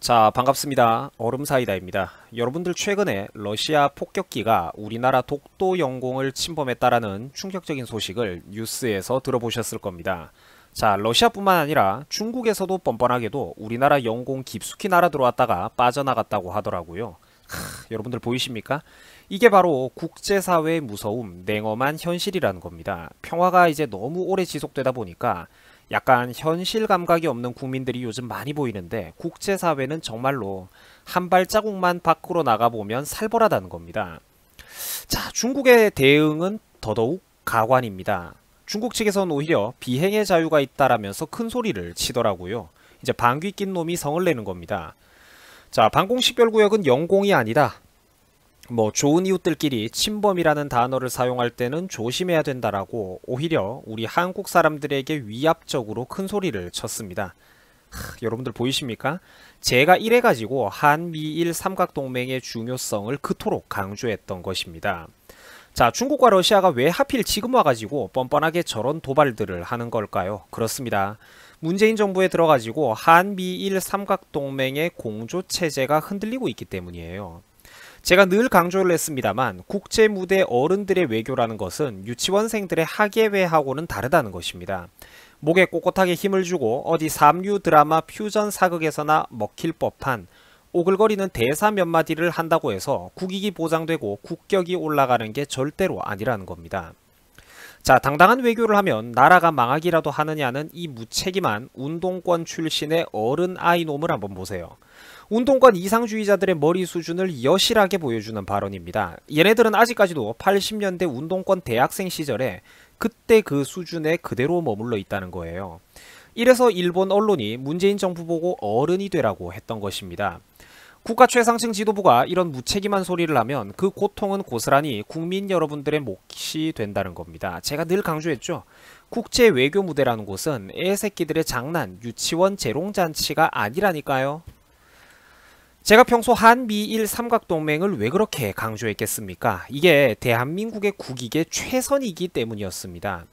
자, 반갑습니다. 얼음사이다입니다. 여러분들 최근에 러시아 폭격기가 우리나라 독도 영공을 침범했다라는 충격적인 소식을 뉴스에서 들어보셨을 겁니다. 자, 러시아뿐만 아니라 중국에서도 뻔뻔하게도 우리나라 영공 깊숙이 날아 들어왔다가 빠져나갔다고 하더라고요. 여러분들 보이십니까? 이게 바로 국제사회의 무서움, 냉엄한 현실이라는 겁니다. 평화가 이제 너무 오래 지속되다 보니까 약간 현실 감각이 없는 국민들이 요즘 많이 보이는데, 국제사회는 정말로 한 발자국만 밖으로 나가보면 살벌하다는 겁니다. 자, 중국의 대응은 더더욱 가관입니다. 중국 측에서는 오히려 비행의 자유가 있다라면서 큰 소리를 치더라고요. 이제 방귀 낀 놈이 성을 내는 겁니다. 자, 방공식별구역은 영공이 아니다. 좋은 이웃들끼리 침범이라는 단어를 사용할 때는 조심해야 된다라고 오히려 우리 한국 사람들에게 위압적으로 큰 소리를 쳤습니다. 여러분들 보이십니까? 제가 이래가지고 한미일 삼각동맹의 중요성을 그토록 강조했던 것입니다. 자, 중국과 러시아가 왜 하필 지금 와가지고 뻔뻔하게 저런 도발들을 하는 걸까요? 그렇습니다. 문재인 정부에 들어가지고 한미일 삼각동맹의 공조체제가 흔들리고 있기 때문이에요. 제가 늘 강조를 했습니다만, 국제무대 어른들의 외교라는 것은 유치원생들의 학예회하고는 다르다는 것입니다. 목에 꼿꼿하게 힘을 주고 어디 삼류 드라마 퓨전 사극에서나 먹힐 법한 오글거리는 대사 몇 마디를 한다고 해서 국익이 보장되고 국격이 올라가는 게 절대로 아니라는 겁니다. 자, 당당한 외교를 하면 나라가 망하기라도 하느냐는 이 무책임한 운동권 출신의 어른 아이놈을 한번 보세요. 운동권 이상주의자들의 머리 수준을 여실하게 보여주는 발언입니다. 얘네들은 아직까지도 80년대 운동권 대학생 시절에 그때 그 수준에 그대로 머물러 있다는 거예요. 이래서 일본 언론이 문재인 정부 보고 어른이 되라고 했던 것입니다. 국가 최상층 지도부가 이런 무책임한 소리를 하면 그 고통은 고스란히 국민 여러분들의 몫이 된다는 겁니다. 제가 늘 강조했죠. 국제 외교 무대라는 곳은 애새끼들의 장난, 유치원 재롱잔치가 아니라니까요. 제가 평소 한미일 삼각동맹을 왜 그렇게 강조했겠습니까? 이게 대한민국의 국익의 최선이기 때문이었습니다.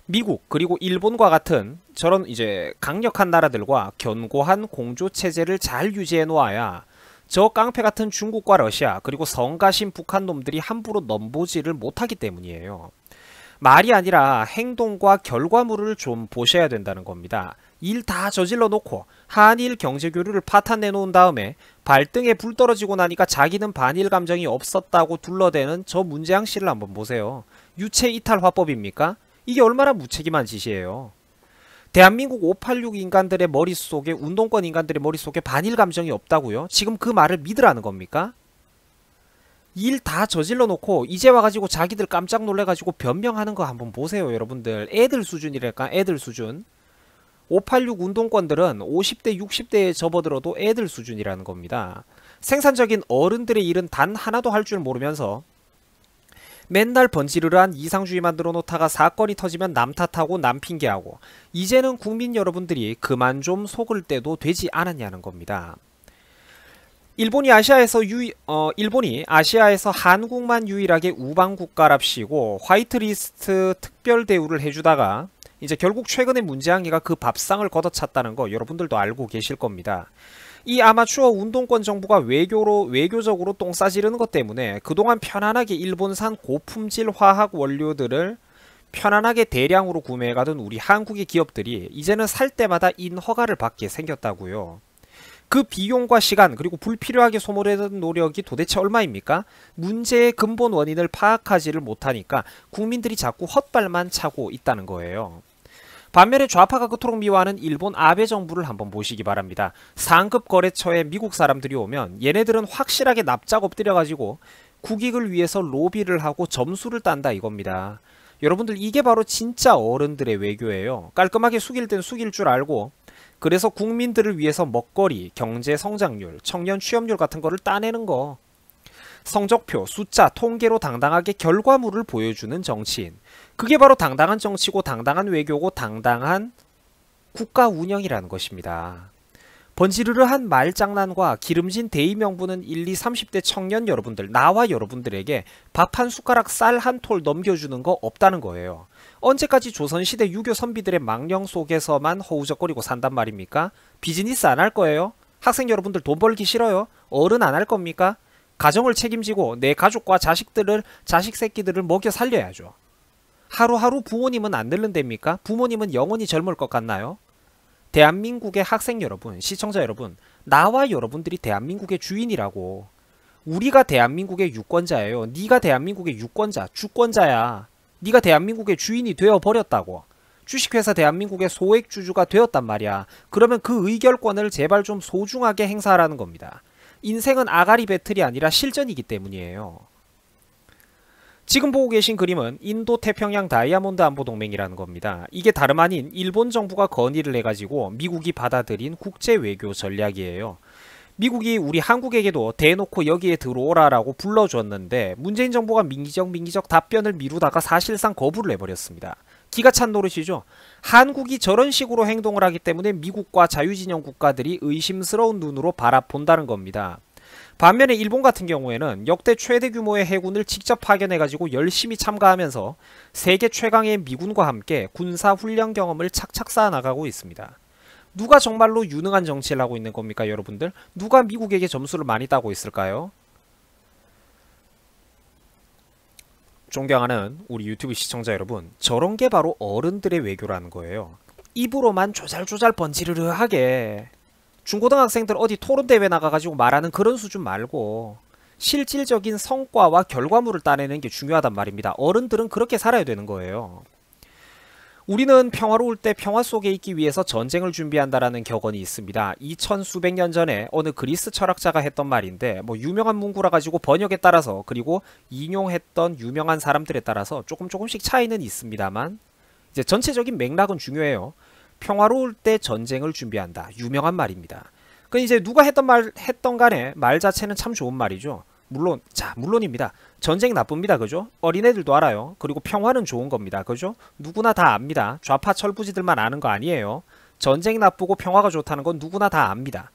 미국 그리고 일본과 같은 저런 이제 강력한 나라들과 견고한 공조체제를 잘 유지해 놓아야 저 깡패 같은 중국과 러시아 그리고 성가신 북한 놈들이 함부로 넘보지를 못하기 때문이에요. 말이 아니라 행동과 결과물을 좀 보셔야 된다는 겁니다. 일 다 저질러 놓고 한일 경제교류를 파탄 내놓은 다음에 발등에 불 떨어지고 나니까 자기는 반일 감정이 없었다고 둘러대는 저 문재양 씨를 한번 보세요. 유체 이탈 화법입니까? 이게 얼마나 무책임한 짓이에요. 대한민국 586 인간들의 머릿속에, 운동권 인간들의 머릿속에 반일 감정이 없다고요? 지금 그 말을 믿으라는 겁니까? 일 다 저질러 놓고 이제 와가지고 자기들 깜짝 놀래가지고 변명하는 거 한번 보세요. 여러분들 애들 수준이랄까, 애들 수준. 586 운동권들은 50대 60대에 접어들어도 애들 수준이라는 겁니다. 생산적인 어른들의 일은 단 하나도 할 줄 모르면서 맨날 번지르르한 이상주의 만들어 놓다가 사건이 터지면 남 탓하고 남 핑계하고, 이제는 국민 여러분들이 그만 좀 속을 때도 되지 않았냐는 겁니다. 일본이 아시아에서 한국만 유일하게 우방국가랍시고 화이트리스트 특별 대우를 해주다가 이제 결국 최근에 문재양이가 그 밥상을 걷어찼다는 거 여러분들도 알고 계실 겁니다. 이 아마추어 운동권 정부가 외교적으로 똥 싸지르는 것 때문에 그동안 편안하게 일본산 고품질 화학 원료들을 편안하게 대량으로 구매해가던 우리 한국의 기업들이 이제는 살 때마다 인허가를 받게 생겼다고요. 그 비용과 시간 그리고 불필요하게 소모되는 노력이 도대체 얼마입니까? 문제의 근본 원인을 파악하지를 못하니까 국민들이 자꾸 헛발만 차고 있다는 거예요. 반면에 좌파가 그토록 미워하는 일본 아베 정부를 한번 보시기 바랍니다. 상급 거래처에 미국 사람들이 오면 얘네들은 확실하게 납작 엎드려가지고 국익을 위해서 로비를 하고 점수를 딴다 이겁니다. 여러분들 이게 바로 진짜 어른들의 외교예요. 깔끔하게 숙일 땐 숙일 줄 알고, 그래서 국민들을 위해서 먹거리, 경제 성장률, 청년 취업률 같은 거를 따내는 거. 성적표, 숫자, 통계로 당당하게 결과물을 보여주는 정치인. 그게 바로 당당한 정치고 당당한 외교고 당당한 국가 운영이라는 것입니다. 번지르르한 말장난과 기름진 대의 명분은 1, 2, 30대 청년 여러분들, 나와 여러분들에게 밥 한 숟가락 쌀 한 톨 넘겨주는 거 없다는 거예요. 언제까지 조선시대 유교 선비들의 망령 속에서만 허우적거리고 산단 말입니까? 비즈니스 안 할 거예요? 학생 여러분들 돈 벌기 싫어요? 어른 안 할 겁니까? 가정을 책임지고 내 가족과 자식 새끼들을 먹여 살려야죠. 하루하루 부모님은 안 늙는답니까? 부모님은 영원히 젊을 것 같나요? 대한민국의 학생 여러분, 시청자 여러분, 나와 여러분들이 대한민국의 주인이라고. 우리가 대한민국의 유권자예요. 네가 대한민국의 유권자, 주권자야. 네가 대한민국의 주인이 되어버렸다고. 주식회사 대한민국의 소액주주가 되었단 말이야. 그러면 그 의결권을 제발 좀 소중하게 행사하라는 겁니다. 인생은 아가리 배틀이 아니라 실전이기 때문이에요. 지금 보고 계신 그림은 인도 태평양 다이아몬드 안보동맹이라는 겁니다. 이게 다름 아닌 일본 정부가 건의를 해가지고 미국이 받아들인 국제 외교 전략이에요. 미국이 우리 한국에게도 대놓고 여기에 들어오라라고 불러줬는데 문재인 정부가 민기적 답변을 미루다가 사실상 거부를 해버렸습니다. 기가 찬 노릇이죠. 한국이 저런 식으로 행동을 하기 때문에 미국과 자유진영 국가들이 의심스러운 눈으로 바라본다는 겁니다. 반면에 일본 같은 경우에는 역대 최대 규모의 해군을 직접 파견해가지고 열심히 참가하면서 세계 최강의 미군과 함께 군사훈련 경험을 착착 쌓아나가고 있습니다. 누가 정말로 유능한 정치를 하고 있는 겁니까, 여러분들? 누가 미국에게 점수를 많이 따고 있을까요? 존경하는 우리 유튜브 시청자 여러분, 저런 게 바로 어른들의 외교라는 거예요. 입으로만 조잘조잘 번지르르하게 중고등학생들 어디 토론대회 나가가지고 말하는 그런 수준 말고 실질적인 성과와 결과물을 따내는 게 중요하단 말입니다. 어른들은 그렇게 살아야 되는 거예요. 우리는 평화로울 때 평화 속에 있기 위해서 전쟁을 준비한다라는 격언이 있습니다. 2000수백 년 전에 어느 그리스 철학자가 했던 말인데 뭐 유명한 문구라 가지고 번역에 따라서 그리고 인용했던 유명한 사람들에 따라서 조금씩 차이는 있습니다만 이제 전체적인 맥락은 중요해요. 평화로울 때 전쟁을 준비한다. 유명한 말입니다. 그 이제 누가 했던 간에 말 자체는 참 좋은 말이죠. 물론입니다. 전쟁 나쁩니다. 그죠? 어린애들도 알아요. 그리고 평화는 좋은 겁니다. 그죠? 누구나 다 압니다. 좌파 철부지들만 아는 거 아니에요. 전쟁 나쁘고 평화가 좋다는 건 누구나 다 압니다.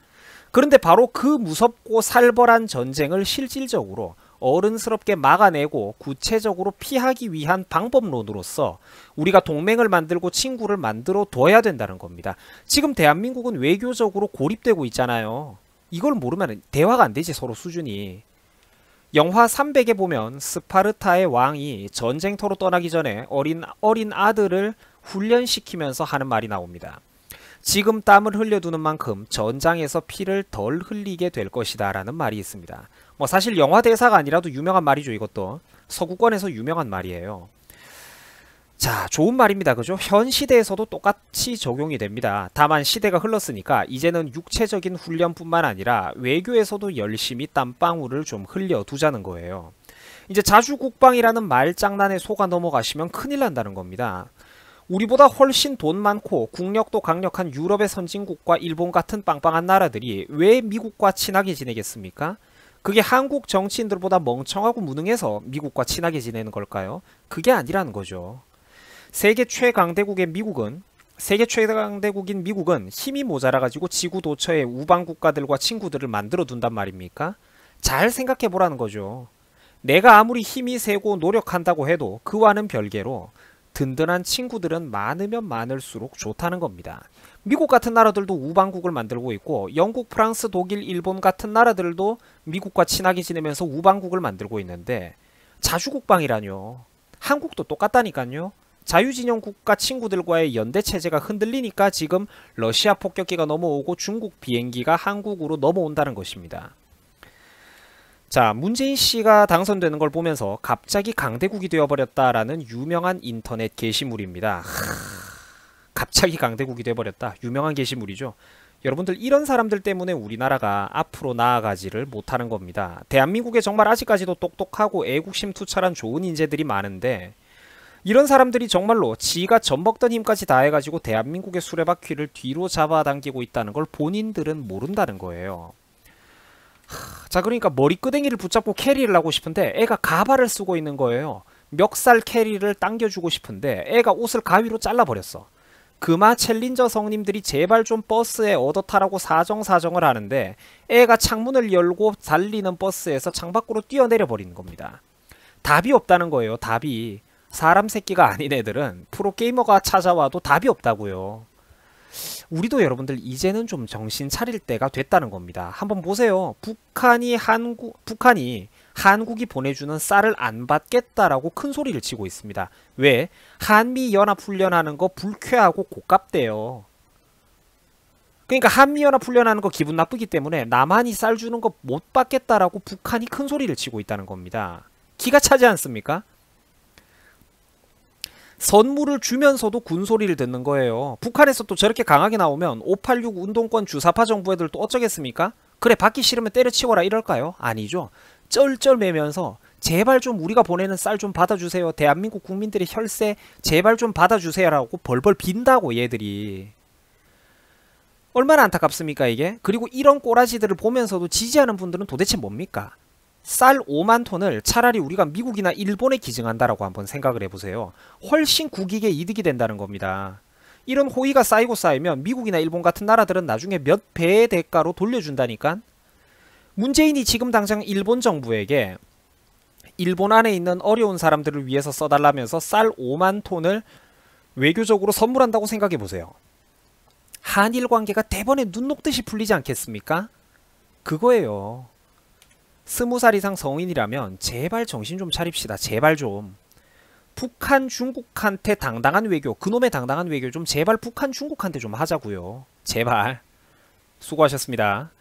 그런데 바로 그 무섭고 살벌한 전쟁을 실질적으로 어른스럽게 막아내고 구체적으로 피하기 위한 방법론으로서 우리가 동맹을 만들고 친구를 만들어 둬야 된다는 겁니다. 지금 대한민국은 외교적으로 고립되고 있잖아요. 이걸 모르면 대화가 안 되지, 서로 수준이. 영화 300에 보면 스파르타의 왕이 전쟁터로 떠나기 전에 어린 아들을 훈련시키면서 하는 말이 나옵니다. 지금 땀을 흘려두는 만큼 전장에서 피를 덜 흘리게 될 것이다 라는 말이 있습니다. 뭐 사실 영화 대사가 아니라도 유명한 말이죠. 이것도 서구권에서 유명한 말이에요. 자, 좋은 말입니다. 그죠? 현 시대에서도 똑같이 적용이 됩니다. 다만 시대가 흘렀으니까 이제는 육체적인 훈련뿐만 아니라 외교에서도 열심히 땀방울을 좀 흘려두자는 거예요. 이제 자주국방이라는 말장난에 속아 넘어가시면 큰일 난다는 겁니다. 우리보다 훨씬 돈 많고 국력도 강력한 유럽의 선진국과 일본 같은 빵빵한 나라들이 왜 미국과 친하게 지내겠습니까? 그게 한국 정치인들보다 멍청하고 무능해서 미국과 친하게 지내는 걸까요? 그게 아니라는 거죠. 세계 최강대국인 미국은 힘이 모자라가지고 지구 도처에 우방 국가들과 친구들을 만들어 둔단 말입니까? 잘 생각해 보라는 거죠. 내가 아무리 힘이 세고 노력한다고 해도 그와는 별개로 든든한 친구들은 많으면 많을수록 좋다는 겁니다. 미국 같은 나라들도 우방국을 만들고 있고 영국, 프랑스, 독일, 일본 같은 나라들도 미국과 친하게 지내면서 우방국을 만들고 있는데 자주국방이라뇨. 한국도 똑같다니까요. 자유진영 국가 친구들과의 연대체제가 흔들리니까 지금 러시아 폭격기가 넘어오고 중국 비행기가 한국으로 넘어온다는 것입니다. 자, 문재인 씨가 당선되는 걸 보면서 갑자기 강대국이 되어버렸다라는 유명한 인터넷 게시물입니다. 갑자기 강대국이 되어버렸다. 유명한 게시물이죠. 여러분들 이런 사람들 때문에 우리나라가 앞으로 나아가지를 못하는 겁니다. 대한민국에 정말 아직까지도 똑똑하고 애국심 투철한 좋은 인재들이 많은데 이런 사람들이 정말로 지가 젖먹던 힘까지 다해가지고 대한민국의 수레바퀴를 뒤로 잡아당기고 있다는 걸 본인들은 모른다는 거예요. 자, 그러니까 머리끄댕이를 붙잡고 캐리를 하고 싶은데 애가 가발을 쓰고 있는 거예요. 멱살 캐리를 당겨주고 싶은데 애가 옷을 가위로 잘라버렸어. 그마 챌린저 성님들이 제발 좀 버스에 얻어 타라고 사정을 하는데 애가 창문을 열고 달리는 버스에서 창밖으로 뛰어내려 버리는 겁니다. 답이 없다는 거예요. 답이. 사람 새끼가 아닌 애들은 프로게이머가 찾아와도 답이 없다고요. 우리도 여러분들 이제는 좀 정신 차릴 때가 됐다는 겁니다. 한번 보세요. 북한이 한국이 보내주는 쌀을 안 받겠다라고 큰 소리를 치고 있습니다. 왜? 한미연합훈련하는 거 불쾌하고 고깝대요. 그러니까 한미연합훈련하는 거 기분 나쁘기 때문에 남한이 쌀 주는 거 못 받겠다라고 북한이 큰 소리를 치고 있다는 겁니다. 기가 차지 않습니까? 선물을 주면서도 군소리를 듣는 거예요. 북한에서 또 저렇게 강하게 나오면 586 운동권 주사파 정부 애들 또 어쩌겠습니까? 그래 받기 싫으면 때려치워라 이럴까요? 아니죠. 쩔쩔매면서 제발 좀 우리가 보내는 쌀 좀 받아주세요. 대한민국 국민들의 혈세 제발 좀 받아주세요라고 벌벌 빈다고 얘들이. 얼마나 안타깝습니까 이게? 그리고 이런 꼬라지들을 보면서도 지지하는 분들은 도대체 뭡니까? 쌀 5만 톤을 차라리 우리가 미국이나 일본에 기증한다라고 한번 생각을 해보세요. 훨씬 국익에 이득이 된다는 겁니다. 이런 호의가 쌓이고 쌓이면 미국이나 일본 같은 나라들은 나중에 몇 배의 대가로 돌려준다니까. 문재인이 지금 당장 일본 정부에게 일본 안에 있는 어려운 사람들을 위해서 써달라면서 쌀 5만 톤을 외교적으로 선물한다고 생각해보세요. 한일 관계가 대번에 눈 녹듯이 풀리지 않겠습니까? 그거예요. 20살 이상 성인이라면 제발 정신 좀 차립시다. 제발 좀. 북한 중국한테 당당한 외교, 그놈의 당당한 외교 좀 제발 북한 중국한테 좀 하자고요. 제발. 수고하셨습니다.